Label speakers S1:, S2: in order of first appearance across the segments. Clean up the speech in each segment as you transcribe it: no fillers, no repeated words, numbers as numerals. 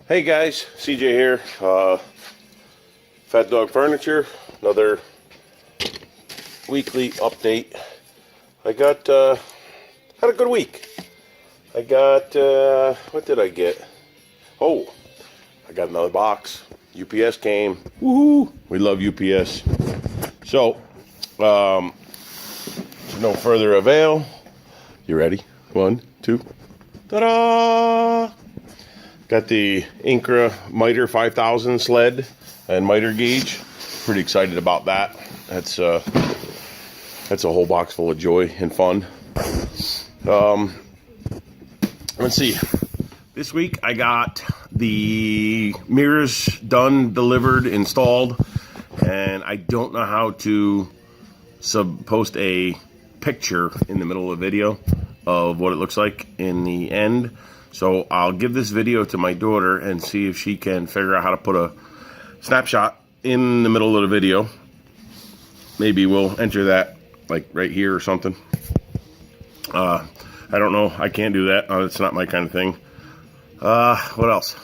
S1: Hey guys, CJ here. FatDogFurniture, another weekly update. I got had a good week. I got what did I get? Oh, I got another box. UPS came. Woohoo! We love UPS. So, to no further avail. You ready? 1, 2. Ta-da! Got the Incra Miter 5000 sled and miter gauge. Pretty excited about that. That's a whole box full of joy and fun. Let's see. This week I got the mirrors done, delivered, installed, and I don't know how to post a picture in the middle of the video of what it looks like in the end. So I'll give this video to my daughter and see if she can figure out how to put a snapshot in the middle of the video. Maybe we'll enter that like right here or something. I don't know. I can't do that. It's not my kind of thing. What else?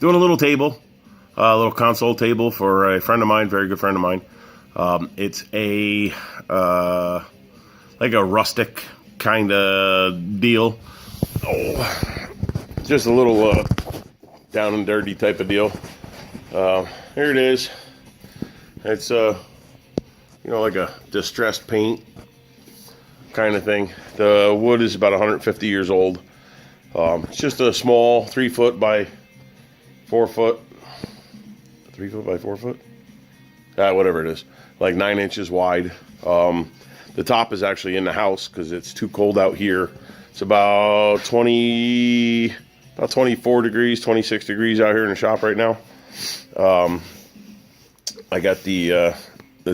S1: Doing a little table, a little console table for a friend of mine, very good friend of mine. It's a like a rustic kind of deal. Oh. Just a little down and dirty type of deal. Here it is. It's like a distressed paint kind of thing. The wood is about 150 years old. It's just a small 3 foot by 4 foot. 3 foot by 4 foot? Whatever it is. Like 9 inches wide. The top is actually in the house because it's too cold out here. It's about 24 degrees, 26 degrees out here in the shop right now. I got the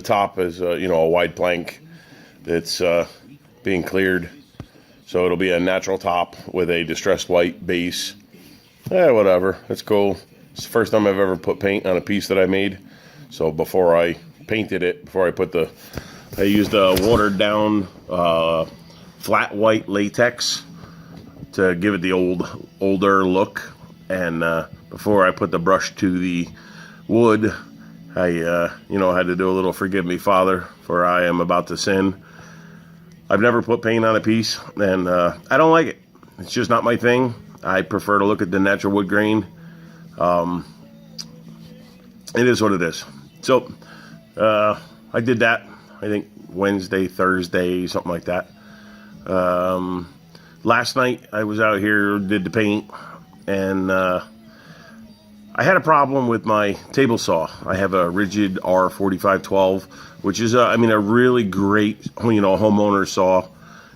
S1: top is a wide plank that's being cleared, so it'll be a natural top with a distressed white base. Whatever, it's cool. It's the first time I've ever put paint on a piece that I made. So before I painted it, I used a watered down flat white latex to give it the older look, and before I put the brush to the wood, I had to do a little forgive me Father, for I am about to sin. I've never put paint on a piece, and I don't like it. It's just not my thing. I prefer to look at the natural wood grain. It is what it is. So I did that, I think Wednesday, Thursday, something like that. Last night I was out here, did the paint, and I had a problem with my table saw. I have a rigid R4512, which is a really great homeowner saw.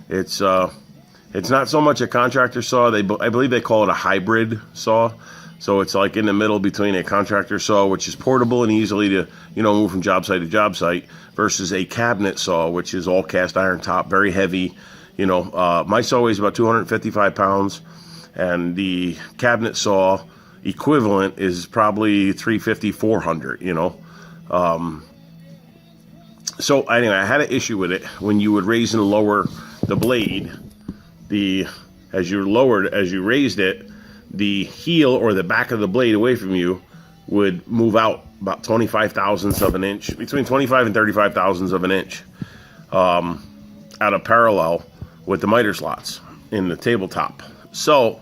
S1: It's not so much a contractor saw. I believe they call it a hybrid saw. So it's like in the middle between a contractor saw, which is portable and easily to move from job site to job site, versus a cabinet saw, which is all cast iron top, very heavy. My saw weighs about 255 pounds, and the cabinet saw equivalent is probably 350, 400, So anyway, I had an issue with it. When you would raise and lower the blade, as you raised it, the heel or the back of the blade away from you would move out about 25 thousandths of an inch, between 25 and 35 thousandths of an inch, out of parallel with the miter slots in the tabletop. So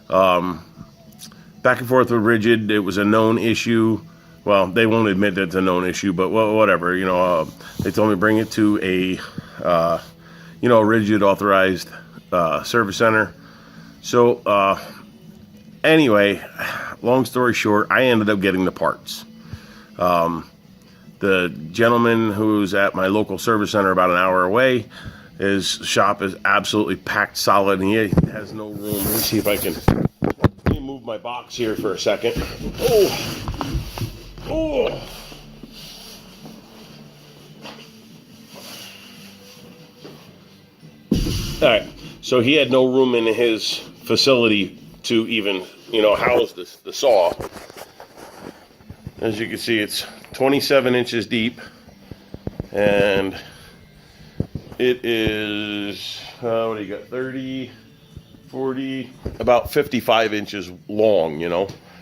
S1: back and forth with rigid, it was a known issue. Well, they won't admit that it's a known issue, but whatever. They told me to bring it to a rigid authorized service center. So anyway, long story short, I ended up getting the parts. The gentleman who's at my local service center about an hour away, his shop is absolutely packed solid, and he has no room. Let me see if I can. Let me move my box here for a second. Oh. All right. So he had no room in his facility to even, house the saw. As you can see, it's 27 inches deep, and it is, what do you got, 30, 40, about 55 inches long,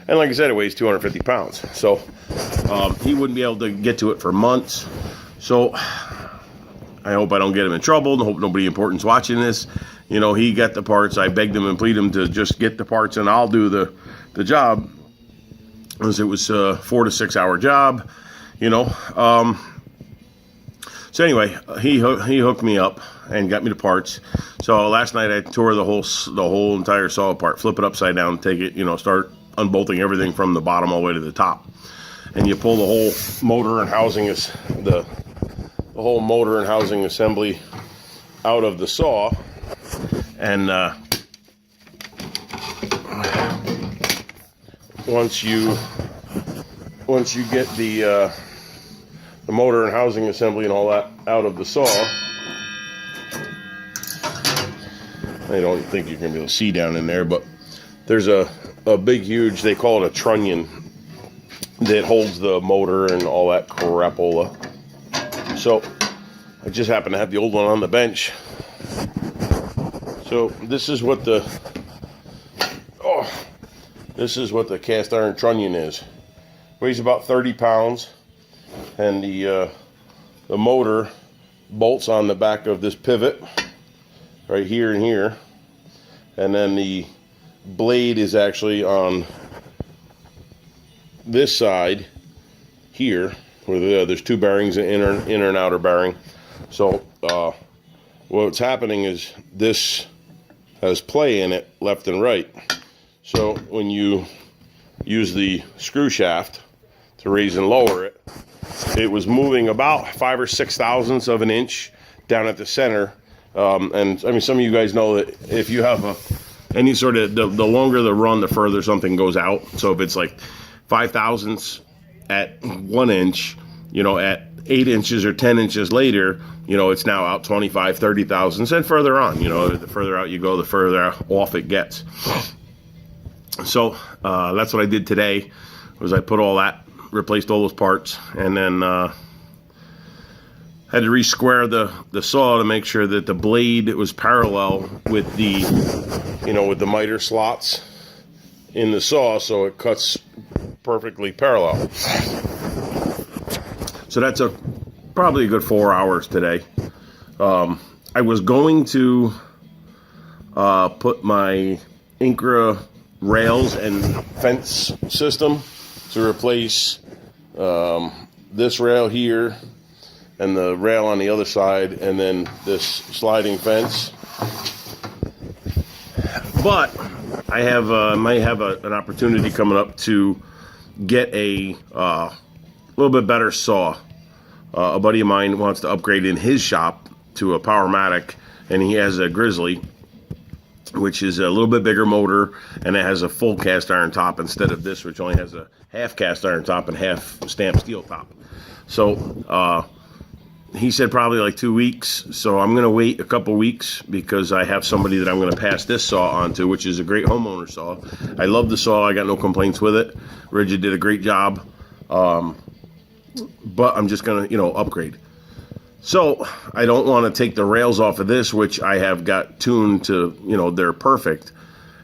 S1: And like I said, it weighs 250 pounds. So he wouldn't be able to get to it for months. So I hope I don't get him in trouble. I hope nobody important's watching this. You know, he got the parts. I begged him and pleaded him to just get the parts and I'll do the job. Because it was a 4 to 6 hour job, you know. So anyway, he hooked me up and got me the parts. So last night I tore the whole entire saw apart, flip it upside down, take it, you know, start unbolting everything from the bottom all the way to the top. And you pull the whole motor and housing the whole motor and housing assembly out of the saw. And once you get the motor and housing assembly and all that out of the saw, I don't think you're going to be able to see down in there, but there's a big, huge, they call it a trunnion, that holds the motor and all that crapola. So I just happen to have the old one on the bench. So this is what the cast iron trunnion is. Weighs about 30 pounds, and the motor bolts on the back of this pivot right here and here, and then the blade is actually on this side here, where there's two bearings, an inner and outer bearing. So what's happening is this has play in it, left and right. So when you use the screw shaft to raise and lower it, it was moving about 5 or 6 thousandths of an inch down at the center. And I mean, some of you guys know that if you have any sort of, the longer the run, the further something goes out. So if it's like 5 thousandths at 1 inch, you know, at 8 inches or 10 inches later, you know, it's now out 25, 30 thousandths and further on. You know, the further out you go, the further off it gets. So that's what I did today, was I put all that, replaced all those parts, and then had to re-square the saw to make sure that the blade was parallel with the, you know, with the miter slots in the saw, so it cuts perfectly parallel. So that's probably a good 4 hours today. I was going to put my Incra rails and fence system to replace this rail here and the rail on the other side, and then this sliding fence. But I have might have an opportunity coming up to get a little bit better saw. A buddy of mine wants to upgrade in his shop to a Powermatic, and he has a Grizzly, which is a little bit bigger motor, and it has a full cast iron top instead of this, which only has a half cast iron top and half stamped steel top. So he said probably like 2 weeks. So I'm going to wait a couple weeks because I have somebody that I'm going to pass this saw on to, which is a great homeowner saw. I love the saw. I got no complaints with it. Rigid did a great job. But I'm just going to, you know, upgrade. So I don't want to take the rails off of this, which I have got tuned to, you know, they're perfect.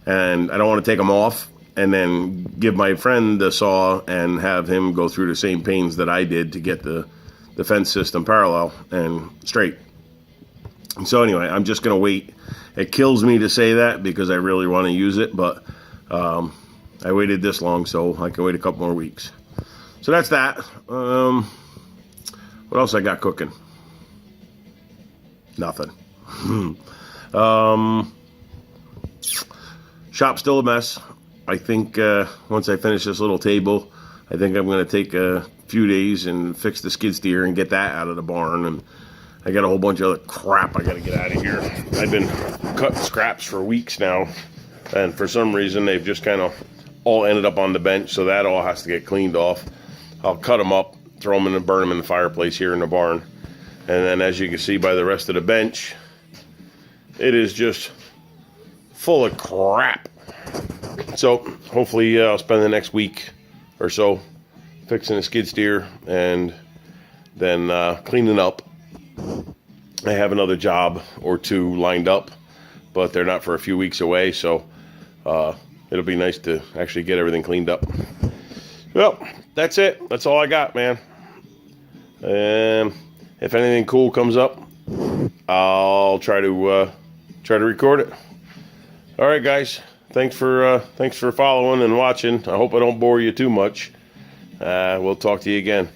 S1: And I don't want to take them off and then give my friend the saw and have him go through the same pains that I did to get the fence system parallel and straight. So anyway, I'm just going to wait. It kills me to say that because I really want to use it, but I waited this long, so I can wait a couple more weeks. So that's that. What else I got cooking? Nothing. Shop's still a mess. I think once I finish this little table, I think I'm going to take a few days and fix the skid steer and get that out of the barn. And I got a whole bunch of other crap I got to get out of here. I've been cutting scraps for weeks now, and for some reason they've just kind of all ended up on the bench, so that all has to get cleaned off. I'll cut them up, throw them in and burn them in the fireplace here in the barn. And then as you can see by the rest of the bench, it is just full of crap. So hopefully I'll spend the next week or so fixing the skid steer and then cleaning up. I have another job or two lined up, but they're not for a few weeks away. So, you it'll be nice to actually get everything cleaned up. Well, that's it. That's all I got, man. If anything cool comes up, I'll try to record it. All right, guys. Thanks for following and watching. I hope I don't bore you too much. We'll talk to you again.